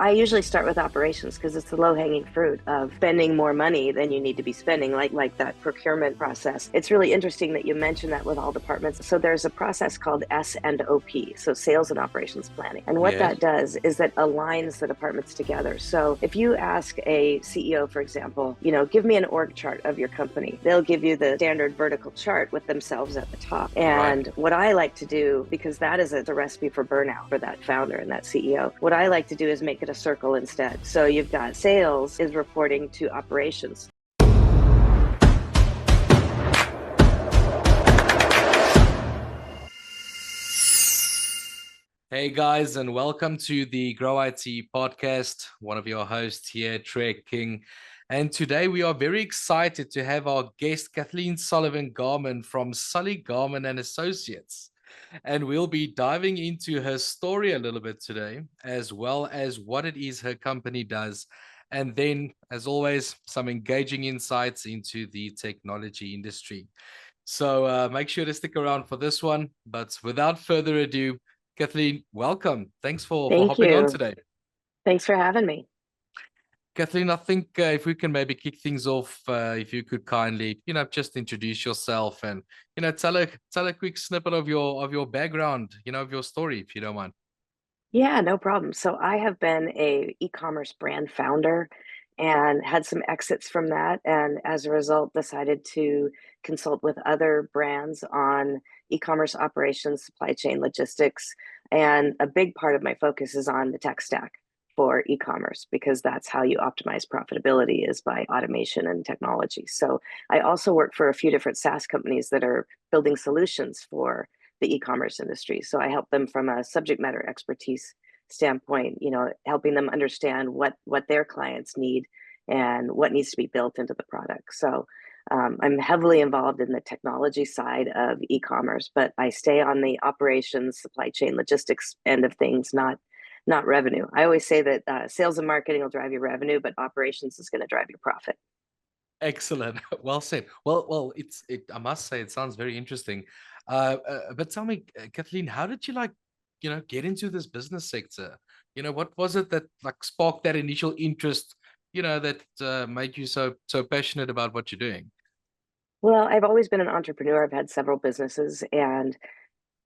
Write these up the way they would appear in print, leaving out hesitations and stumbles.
I usually start with operations because it's the low-hanging fruit of spending more money than you need to be spending, like that procurement process. It's really interesting that you mentioned that with all departments. So there's a process called S&OP, so sales and operations planning. And what Yes. that does is that aligns the departments together. So if you ask a CEO, for example, give me an org chart of your company, they'll give you the standard vertical chart with themselves at the top. Right. And what I like to do, because that is a recipe for burnout for that founder and that CEO, what I like to do is make it a circle instead. So you've got sales is reporting to operations. Hey guys, and welcome to the Grow IT podcast. One of your hosts here, Trey King. And today we are very excited to have our guest, Kathleen Sullivan Garman from Sully Garman and Associates. And we'll be diving into her story a little bit today, as well as what it is her company does. And then, as always, some engaging insights into the technology industry. So make sure to stick around for this one. But without further ado, Kathleen, welcome. Thanks for Thank hopping on you. today. Thanks for having me. Kathleen, I think if we can maybe kick things off, if you could kindly, just introduce yourself and, tell a quick snippet of your background, of your story, if you don't mind. Yeah, no problem. So I have been a e-commerce brand founder and had some exits from that, and as a result decided to consult with other brands on e-commerce operations, supply chain logistics, and a big part of my focus is on the tech stack for e-commerce because that's how you optimize profitability is by automation and technology. So I also work for a few different SaaS companies that are building solutions for the e-commerce industry. So I help them from a subject matter expertise standpoint, helping them understand what their clients need and what needs to be built into the product. So I'm heavily involved in the technology side of e-commerce, but I stay on the operations, supply chain, logistics end of things, not revenue. I always say that sales and marketing will drive your revenue, but operations is going to drive your profit. Excellent. Well said. Well, I must say, it sounds very interesting. But tell me, Kathleen, how did you get into this business sector? What was it that sparked that initial interest, that made you so passionate about what you're doing? Well, I've always been an entrepreneur. I've had several businesses, and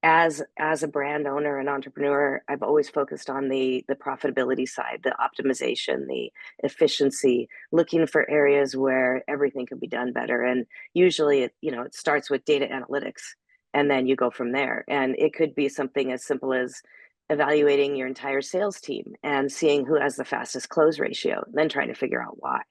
as a brand owner and entrepreneur, I've always focused on the profitability side, the optimization, the efficiency, looking for areas where everything can be done better. And usually it starts with data analytics and then you go from there. And it could be something as simple as evaluating your entire sales team and seeing who has the fastest close ratio, and then trying to figure out why,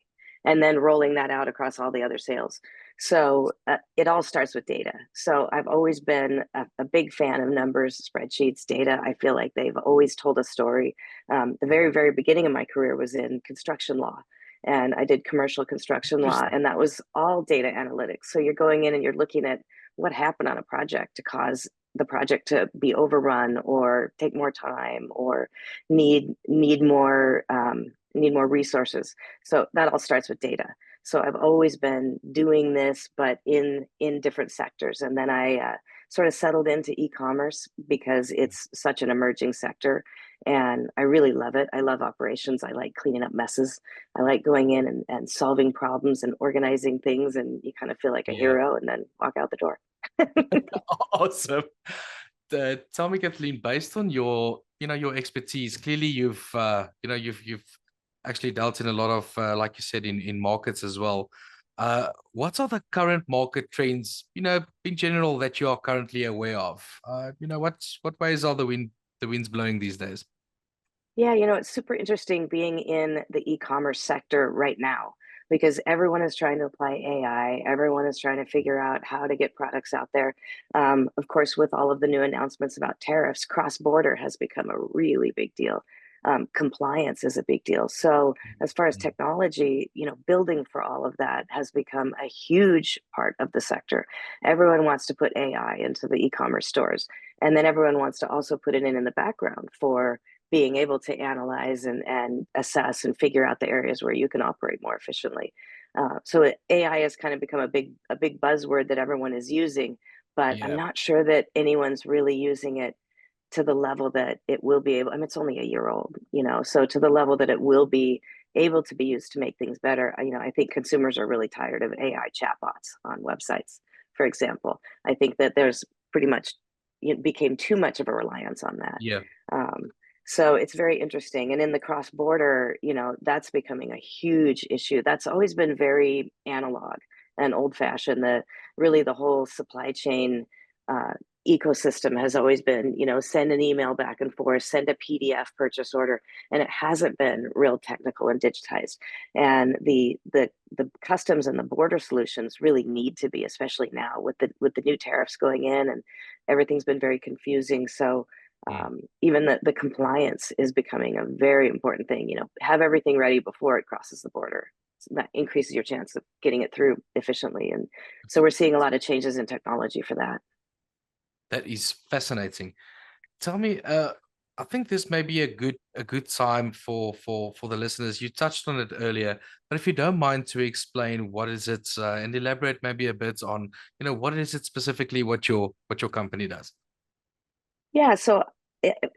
and then rolling that out across all the other sales. So it all starts with data. So I've always been a big fan of numbers, spreadsheets, data. I feel like they've always told a story. The very, very beginning of my career was in construction law, and I did commercial construction law, Interesting. and that was all data analytics. So you're going in and you're looking at what happened on a project to cause the project to be overrun or take more time or need more resources. So that all starts with data. So I've always been doing this, but in different sectors. And then I sort of settled into e-commerce because it's such an emerging sector, and I really love it. I love operations. I like cleaning up messes. I like going in and solving problems and organizing things, and you kind of feel like a Yeah. hero and then walk out the door. Awesome. Tell me, Kathleen, based on your expertise, clearly you've actually dealt in a lot of, like you said, in markets as well. What are the current market trends, in general, that you are currently aware of? What ways are the winds blowing these days? Yeah, it's super interesting being in the e-commerce sector right now because everyone is trying to apply AI. Everyone is trying to figure out how to get products out there. Of course, with all of the new announcements about tariffs, cross-border has become a really big deal. Compliance is a big deal. So, as far as Mhm. technology, building for all of that has become a huge part of the sector. Everyone wants to put AI into the e-commerce stores, and then everyone wants to also put it in the background for being able to analyze and assess and figure out the areas where you can operate more efficiently. So AI has kind of become a big buzzword that everyone is using, but I'm Yeah. not sure that anyone's really using it to the level that it will be able, I mean, it's only a year old, so to the level that it will be able to be used to make things better. I think consumers are really tired of AI chatbots on websites, for example. I think that there's pretty much, it became too much of a reliance on that. Yeah. Um, so it's very interesting. And in the cross border, that's becoming a huge issue. That's always been very analog and old fashioned. The whole supply chain uh, ecosystem has always been, send an email back and forth, send a PDF purchase order, and it hasn't been real technical and digitized. And the customs and the border solutions really need to be, especially now with the new tariffs going in, and everything's been very confusing. So Mm. even the compliance is becoming a very important thing. Have everything ready before it crosses the border. So that increases your chance of getting it through efficiently. And so we're seeing a lot of changes in technology for that. That is fascinating. Tell me, I think this may be a good time for the listeners. You touched on it earlier, but if you don't mind to explain what is it and elaborate maybe a bit on, what is it specifically what your company does? Yeah, so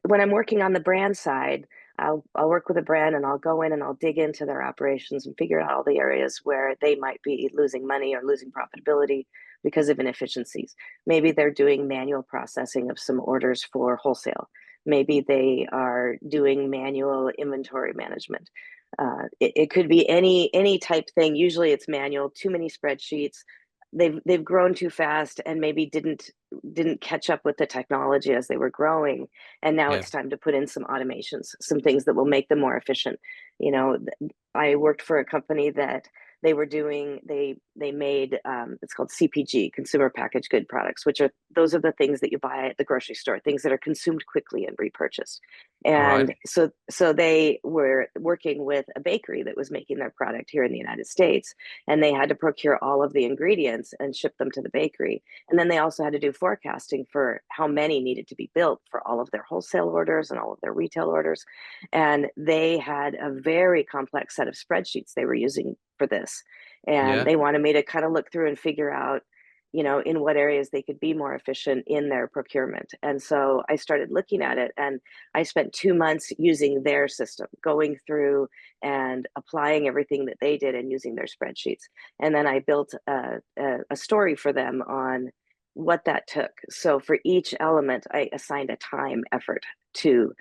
when I'm working on the brand side, I'll work with a brand and I'll go in and I'll dig into their operations and figure out all the areas where they might be losing money or losing profitability because of inefficiencies. Maybe they're doing manual processing of some orders for wholesale. Maybe they are doing manual inventory management. It could be any type thing. Usually it's manual, too many spreadsheets. They've grown too fast and maybe didn't catch up with the technology as they were growing, and now Yeah. it's time to put in some automations, some things that will make them more efficient. you know I worked for a company that they made, it's called CPG, consumer packaged good products, which are those are the things that you buy at the grocery store, things that are consumed quickly and repurchased. All right. And so they were working with a bakery that was making their product here in the United States, and they had to procure all of the ingredients and ship them to the bakery. And then they also had to do forecasting for how many needed to be built for all of their wholesale orders and all of their retail orders. And they had a very complex set of spreadsheets they were using for this. And Yeah. they wanted me to kind of look through and figure out, in what areas they could be more efficient in their procurement. And so I started looking at it, and I spent 2 months using their system, going through and applying everything that they did and using their spreadsheets. And then I built a story for them on what that took. So for each element, I assigned a time effort to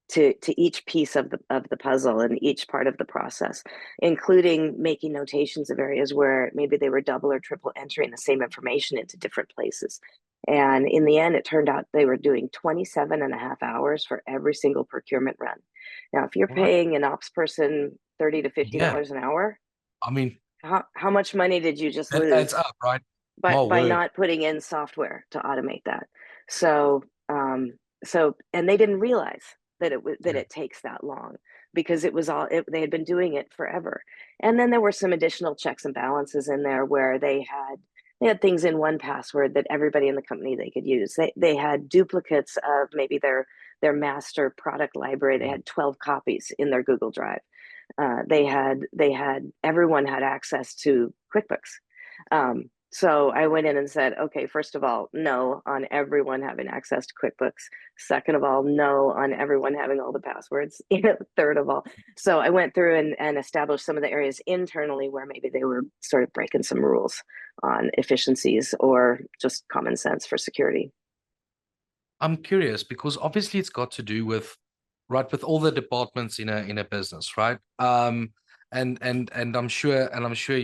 to each piece of the puzzle and each part of the process, including making notations of areas where maybe they were double or triple entering the same information into different places. And in the end, it turned out they were doing 27 and a half hours for every single procurement run. Now, if you're All right. paying an ops person 30 to 50 Yeah. dollars an hour, I mean, how much money did you just that adds lose up, right? by My by word. not putting in software to automate that? So and they didn't realize that Yeah. it takes that long, because they had been doing it forever. And then there were some additional checks and balances in there where they had things in one password that everybody in the company they could use. They had duplicates of maybe their master product library. They Mm. had 12 copies in their Google Drive. They had everyone had access to QuickBooks. So I went in and said, okay, first of all, no on everyone having access to QuickBooks. Second of all, no on everyone having all the passwords. Third of all, so I went through and established some of the areas internally where maybe they were sort of breaking some rules on efficiencies or just common sense for security. I'm curious because obviously it's got to do with right with all the departments in a business, right? And I'm sure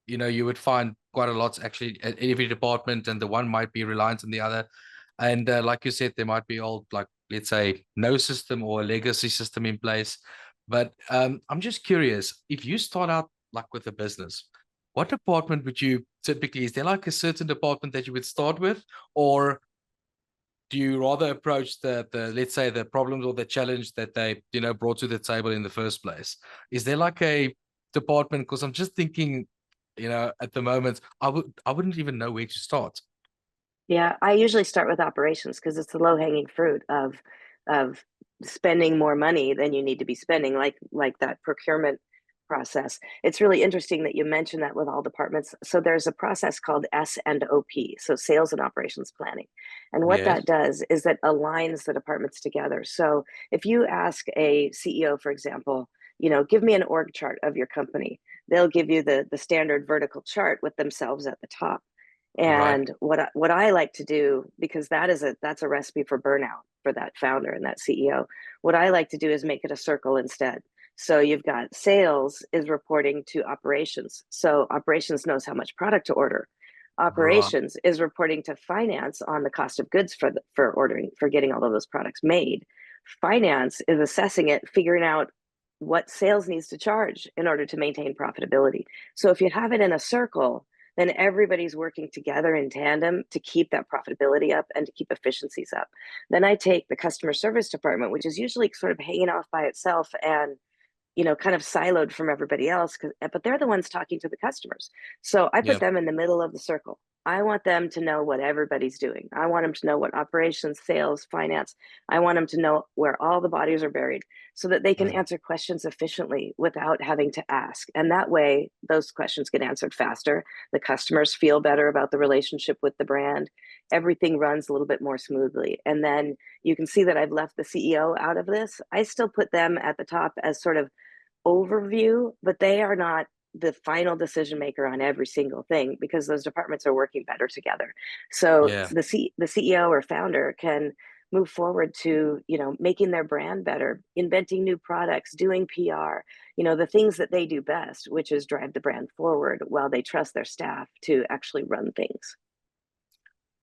you would find quite a lot actually at every department, and the one might be reliant on the other. And like you said, there might be old, like let's say, no system or a legacy system in place. But I'm just curious, if you start out like with a business, what department would you typically, is there like a certain department that you would start with, or do you rather approach the let's say the problems or the challenge that they brought to the table in the first place? Is there like a department? Because I'm just thinking, at the moment, I wouldn't even know where to start. Yeah, I usually start with operations because it's the low hanging fruit of spending more money than you need to be spending, like that procurement process. It's really interesting that you mentioned that with all departments. So there's a process called S&OP, so sales and operations planning. And what Yes. that does is that aligns the departments together. So if you ask a CEO, for example, give me an org chart of your company, they'll give you the standard vertical chart with themselves at the top. Right. And what I like to do, because that's a recipe for burnout for that founder and that CEO, what I like to do is make it a circle instead. So you've got sales is reporting to operations. So operations knows how much product to order. Right. Operations is reporting to finance on the cost of goods for ordering, for getting all of those products made. Finance is assessing it, figuring out what sales needs to charge in order to maintain profitability. So if you have it in a circle, then everybody's working together in tandem to keep that profitability up and to keep efficiencies up. Then I take the customer service department, which is usually sort of hanging off by itself and kind of siloed from everybody else, but they're the ones talking to the customers. So I put Yeah. them in the middle of the circle. I want them to know what everybody's doing. I want them to know what operations, sales, finance. I want them to know where all the bodies are buried so that they can Mm. answer questions efficiently without having to ask. And that way, those questions get answered faster. The customers feel better about the relationship with the brand. Everything runs a little bit more smoothly. And then you can see that I've left the CEO out of this. I still put them at the top as sort of overview, but they are not the final decision maker on every single thing because those departments are working better together. So Yeah. the CEO or founder can move forward to, making their brand better, inventing new products, doing PR, the things that they do best, which is drive the brand forward while they trust their staff to actually run things.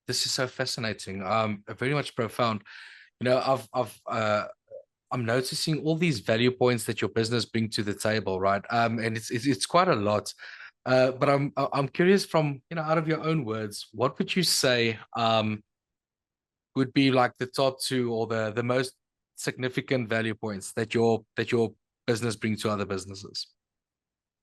This is so fascinating. Very much profound. I'm noticing all these value points that your business bring to the table, right? And it's quite a lot. But I'm curious from, out of your own words, what would you say would be like the top two or the most significant value points that your business brings to other businesses?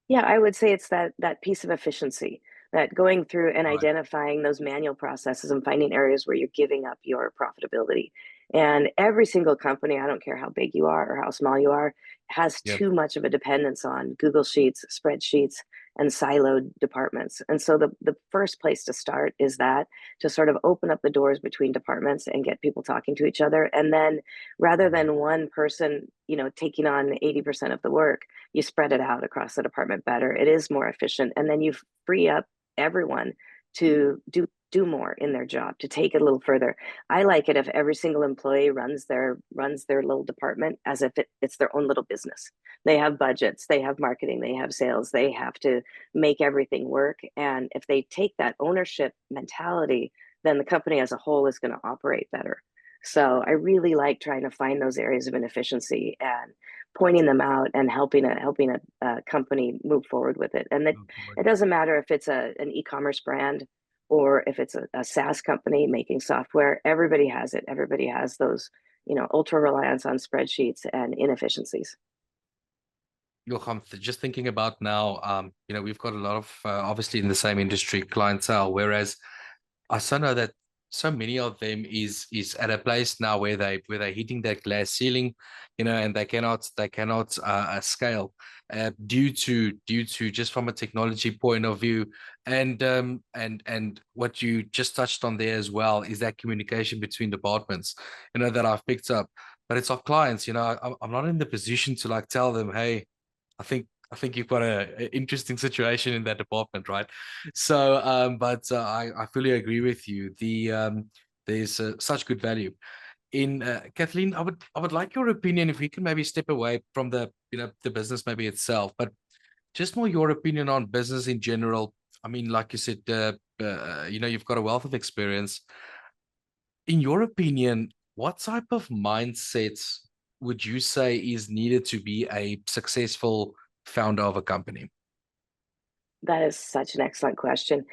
Yeah, I would say it's that piece of efficiency, that going through and Right. identifying those manual processes and finding areas where you're giving up your profitability. And every single company, I don't care how big you are or how small you are, has Yeah. too much of a dependence on Google Sheets, spreadsheets, and siloed departments. And so the first place to start is that, to sort of open up the doors between departments and get people talking to each other. And then rather Mhm. than one person, taking on 80% of the work, you spread it out across the department better. It is more efficient. And then you free up everyone to do more in their job, to take it a little further. I like it if every single employee runs their little department as if it's their own little business. They have budgets, they have marketing, they have sales, they have to make everything work. And if they take that ownership mentality, then the company as a whole is going to operate better. So I really like trying to find those areas of inefficiency and pointing them out and helping a company move forward with it. And it doesn't matter if it's an e-commerce brand or if it's a SaaS company making software. Everybody has it. Everybody has those, ultra reliance on spreadsheets and inefficiencies. Look, I'm just thinking about now, we've got a lot of, obviously in the same industry clientele, whereas I so know that so many of them is at a place now where they're hitting that glass ceiling, and they cannot scale due to just from a technology point of view, and what you just touched on there as well is that communication between departments, that I've picked up. But it's our clients, I'm not in the position to like tell them, hey, I think you've got a interesting situation in that department, right? So, but I fully agree with you. There's such good value in Kathleen. I would like your opinion if we can maybe step away from the business maybe itself, but just more your opinion on business in general. I mean, like you said, you've got a wealth of experience. In your opinion, what type of mindsets would you say is needed to be a successful founder of a company? That is such an excellent question.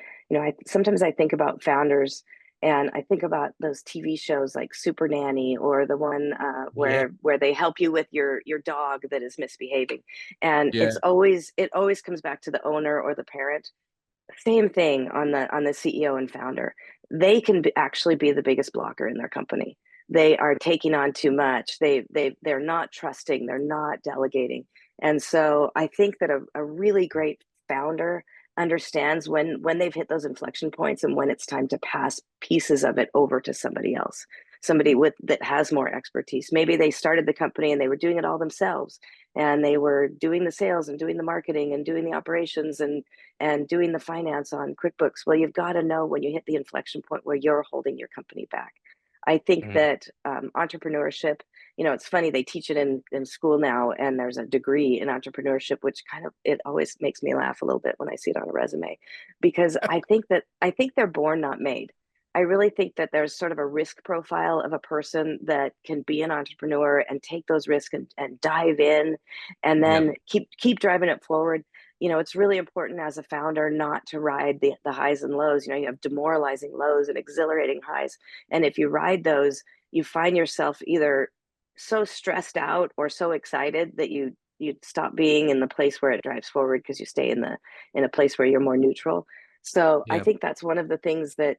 Sometimes I think about founders and I think about those TV shows like Super Nanny or the one Yeah, where they help you with your dog that is misbehaving. And yeah, it always comes back to the owner or the parent. Same thing on the CEO and founder. They can actually be the biggest blocker in their company. they are taking on too much. They're not trusting. They're not delegating. And so I think that a really great founder understands when they've hit those inflection points and when it's time to pass pieces of it over to somebody else, somebody with that has more expertise. Maybe they started the company and they were doing it all themselves, and they were doing the sales and doing the marketing and doing the operations and doing the finance on QuickBooks. Well, you've got to know when you hit the inflection point where you're holding your company back. I think Mm. that entrepreneurship, it's funny, they teach it in school now, and there's a degree in entrepreneurship, which kind of, it always makes me laugh a little bit when I see it on a resume, because I think they're born, not made. I really think that there's sort of a risk profile of a person that can be an entrepreneur and take those risks and dive in and Yeah. then keep driving it forward. It's really important as a founder not to ride the highs and lows. You have demoralizing lows and exhilarating highs. And if you ride those, you find yourself either so stressed out or so excited that you stop being in the place where it drives forward, because you stay in a place where you're more neutral. So I Yeah. think that's one of the things that,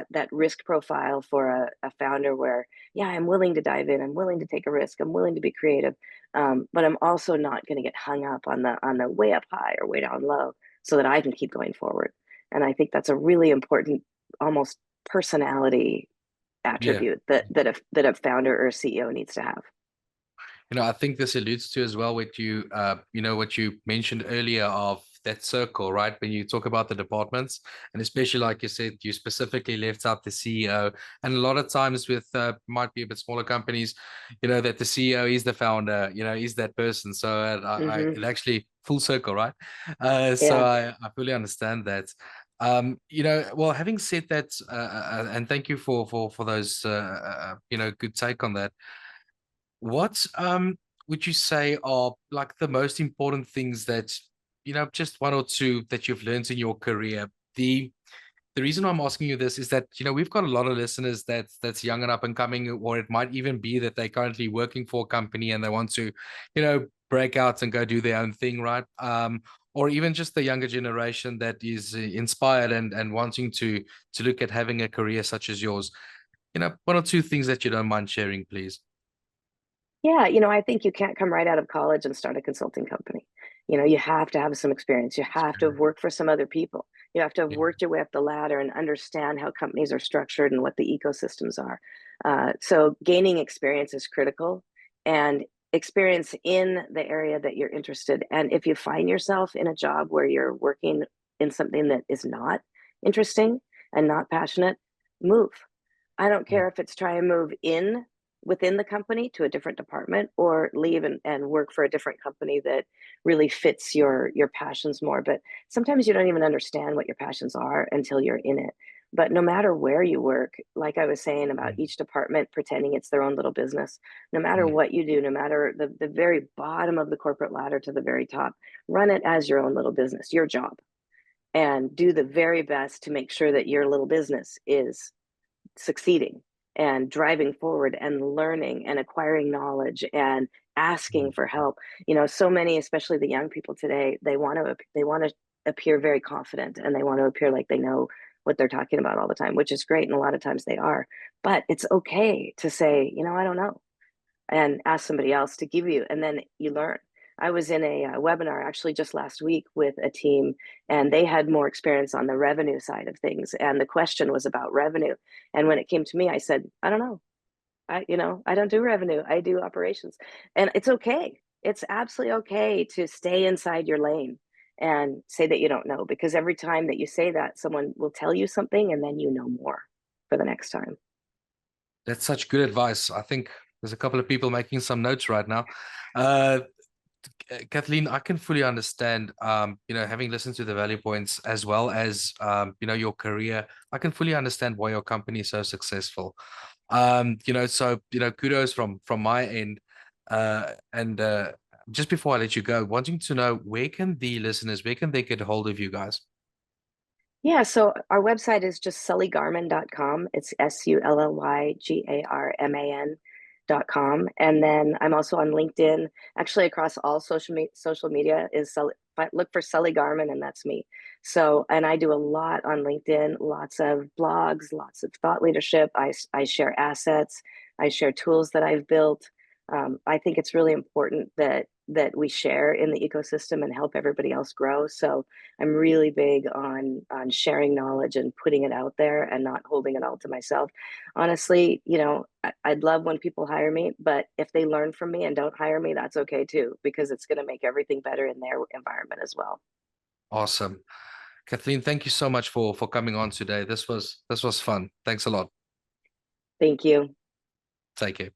that risk profile for a founder, where, yeah, I'm willing to dive in, I'm willing to take a risk, I'm willing to be creative, but I'm also not going to get hung up on the way up high or way down low, so that I can keep going forward. And I think that's a really important, almost personality Yeah. attribute that a founder or a CEO needs to have. I think this alludes to as well what what you mentioned earlier of that circle, right? When you talk about the departments, and especially like you said, you specifically left out the CEO. And a lot of times with might be a bit smaller companies, that the CEO is the founder, is that person. So Hmm. it actually full circle, right? So Yeah. I fully understand that. Well, having said that, and thank you for those, good take on that. What would you say are like the most important things that, just one or two that you've learned in your career? The reason I'm asking you this is that, we've got a lot of listeners that's young and up and coming, or it might even be that they're currently working for a company and they want to, break out and go do their own thing, right? Or even just the younger generation that is inspired and wanting to look at having a career such as yours. One or two things that you don't mind sharing, please. Yeah, I think you can't come right out of college and start a consulting company. You have to have some experience. You have to have Experience. worked for some other people. You have to have Yeah. worked your way up the ladder and understand how companies are structured and what the ecosystems are. So gaining experience is critical, and experience in the area that you're interested. And if you find yourself in a job where you're working in something that is not interesting and not passionate, move. I don't Mm. care if it's try and move in within the company to a different department, or leave and work for a different company that really fits your passions more. But sometimes you don't even understand what your passions are until you're in it. But no matter where you work, like I was saying about Mm. each department pretending it's their own little business, no matter Mm. what you do, no matter the very bottom of the corporate ladder to the very top, run it as your own little business, your job, and do the very best to make sure that your little business is succeeding and driving forward and learning and acquiring knowledge and asking Mm. for help. So many, especially the young people today, they want to appear very confident, and they want to appear like they know what they're talking about all the time, which is great, and a lot of times they are. But it's okay to say, I don't know, and ask somebody else to give you, and then you learn. I was in a webinar actually just last week with a team, and they had more experience on the revenue side of things, and the question was about revenue. And when it came to me, I said, I don't know. I don't do revenue, I do operations. And it's okay. It's absolutely okay to stay inside your lane and say that you don't know, because every time that you say that, someone will tell you something, and then you know more for the next time. That's such good advice. I think there's a couple of people making some notes right now. Uh, Kathleen, I can fully understand, having listened to the value points as well as, your career, I can fully understand why your company is so successful. So, kudos from my end. And just before I let you go, wanting to know, where can they get hold of you guys? Yeah, so our website is just sullygarman.com. It's SULLYGARMAN.com. com. And then I'm also on LinkedIn, actually across all social media is Sully, look for Sully Garman, and that's me. So, and I do a lot on LinkedIn, lots of blogs, lots of thought leadership. I share assets, I share tools that I've built. I think it's really important that we share in the ecosystem and help everybody else grow. So I'm really big on sharing knowledge and putting it out there and not holding it all to myself. Honestly, you know, I'd love when people hire me, but if they learn from me and don't hire me, that's okay too, because it's going to make everything better in their environment as well. Awesome. Kathleen, thank you so much for coming on today. This was fun. Thanks a lot. Thank you. Take care.